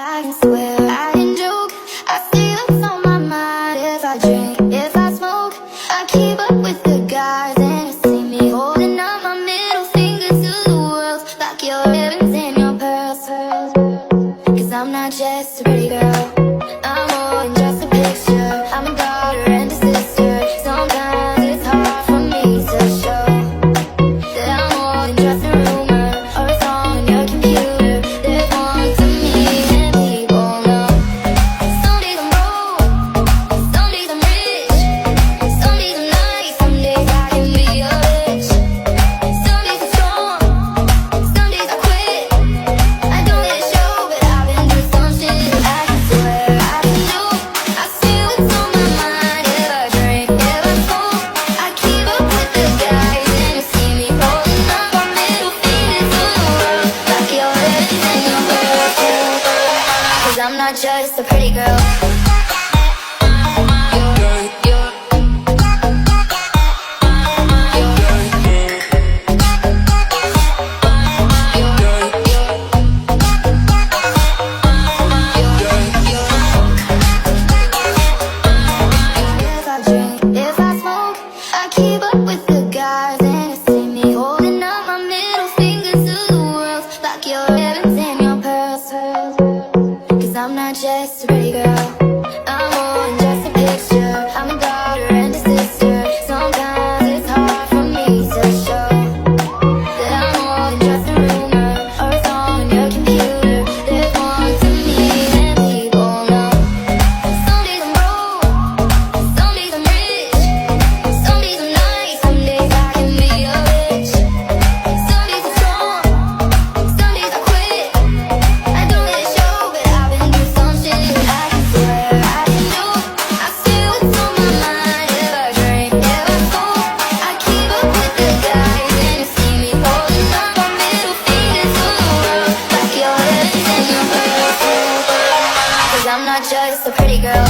I can swear, I can joke. I see what's on my mind. If I drink, if I smoke, I keep up with the guys, and you see me holding up my middle finger to the world, like your ribbons and your pearls. Cause I'm not just a pretty girl, I'm more than just a picture. I'm a daughter and a sister. Sometimes it's hard for me to show that I'm more than just a rumor or a song on your computer. There's more to me than people know. Some days I'm broke, some days I'm rich, some days I'm nice, some days I can be a bitch. Some days I'm strong, some days I quit. I don't let it show, but I've been through some shit. I can swear, I can joke. I see what's on my mind. If I drink, if I smoke, I keep up with the guys, and you see me holding up my middle finger to the world, like your ribbons and your pearls. Cause I'm not just a pretty girl. If I drink, if I smoke, I keep up with the guys, and you see me holding up my middle finger to the world, like your ribbons and your pearls. Cause I'm not just a pretty girl, I'm more than just a picture. I'm a daughter and a sister. Sometimes it's hard for me to show that I'm more than just a rumor or a song on your computer. There's more to me than people know. Some days I'm broke, some days I'm rich, some days I'm nice, some days I can be a bitch. Some days I'm strong, some days I quit. I don't let it show, but I've been through some shit. I can swear, I can joke. I see what's on my mind. If I drink, if I smoke, I keep up with the guys, and you see me holding up my middle finger to the world, like your ribbons and your pearls. Cause I'm not just a pretty girl.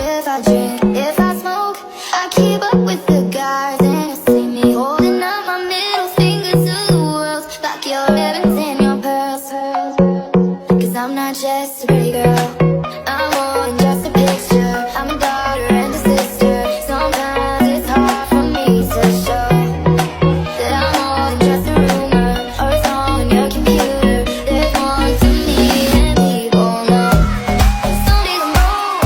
If I drink, if I smoke, I keep up with the guys, and you see me holding up my middle finger to the world, like your ribbons and your pearls. Cause I'm not just a pretty girl, I'm more than just a picture. I'm a daughter and a sister. Sometimes it's hard for me to show that I'm more than just a rumor or a song on your computer. There's more to me than people know. Some days I'm broke,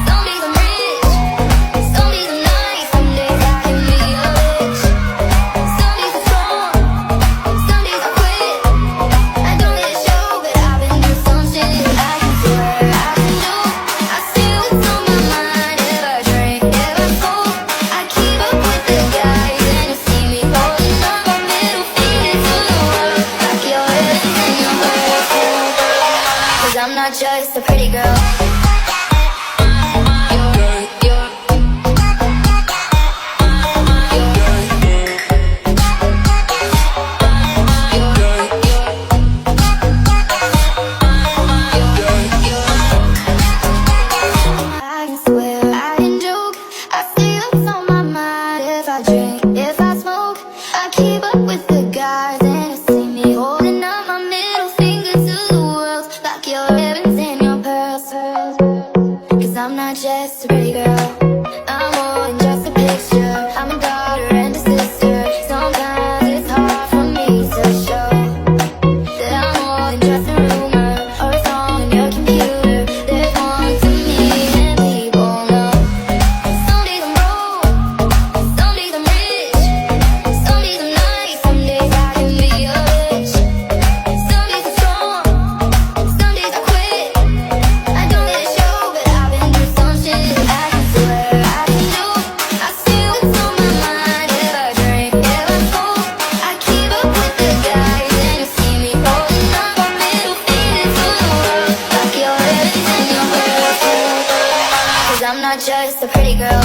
some days I'm rich, some days I'm nice, some days I can be a bitch. Some days I'm strong, some days I quit. I don't let it show, but I've been through some shit. I can swear, I can joke. I see what's on my mind. If I drink, if I smoke, I keep up with the guys, and you see me holding up my middle finger to the world, like your ribbons and your pearls. Cause I'm not just a pretty girl. I can swear, I can joke. I see what's on my mind. If I drink, if I smoke, I keep up with the guys, and you see me holding up my middle finger to the world, like your ribbons and your pearls. Cause I'm not just a pretty girl, I'm more than just a picture. I'm a daughter and a sister. Sometimes it's hard for me to show that I'm more than just a rumor or a song on your computer. There's more to me than people know. Some days I'm broke, some days I'm rich, some days I'm nice, some days I can be a bitch. Some days I'm strong, some days I quit. I don't let it show, but I've been through some shit. I can swear, I can joke. I see what's on my mind. If I drink, if I smoke, I keep up with the guys, and you see me holding up my middle finger to the world, like your ribbons and your pearls. Cause I'm not just a pretty girl.